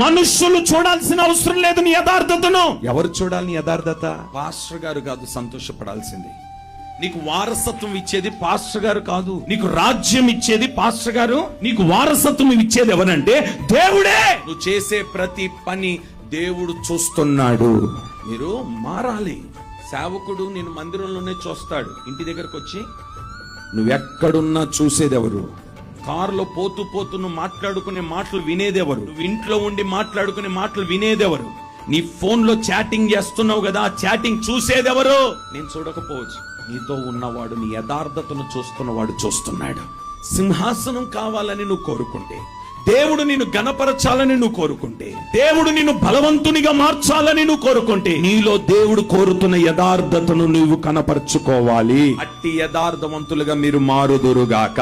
మనుషులు చూడాల్సిన అవసరం లేదు నీ యథార్థతను. ఎవరు చూడాలి నీ యథార్థత? పాస్టర్ గారు కాదు సంతోషపడాల్సింది. నీకు వారసత్వం ఇచ్చేది పాస్టర్ గారు కాదు. నీకు రాజ్యం ఇచ్చేది పాస్టర్ గారు, నీకు వారసత్వం ఇచ్చేది ఎవరంటే దేవుడే. నువ్వు చేసే ప్రతి పని దేవుడు చూస్తున్నాడు. మీరు మారాలి. సేవకుడు నేను మందిరంలోనే చూస్తాడు, ఇంటి దగ్గరకు వచ్చి నువ్వెక్కడున్నా చూసేదెవరు? కారులో పోతూ పోతూ నువ్వు మాట్లాడుకునే మాటలు వినేదెవరు? నువ్వు ఇంట్లో ఉండి మాట్లాడుకునే మాటలు వినేదెవరు? నీ ఫోన్ లో చాటింగ్ చేస్తున్నావు కదా, ఆ చాటింగ్ చూసేదెవరు? నేను చూడకపోవచ్చు, నీతో ఉన్నవాడు, నీ యథార్థతను చూస్తున్నవాడు చూస్తున్నాడు. సింహాసనం కావాలని నువ్వు కోరుకుంటే, దేవుడు నిన్ను గణపరచాలని నువ్వు కోరుకుంటే, దేవుడు నిన్ను బలవంతునిగా మార్చాలని నువ్వు కోరుకుంటే, నీలో దేవుడు కోరుతున్న యథార్థతను నువ్వు కనపరుచుకోవాలి. అట్టి యథార్థవంతులుగా మీరు మారుదురుగాక.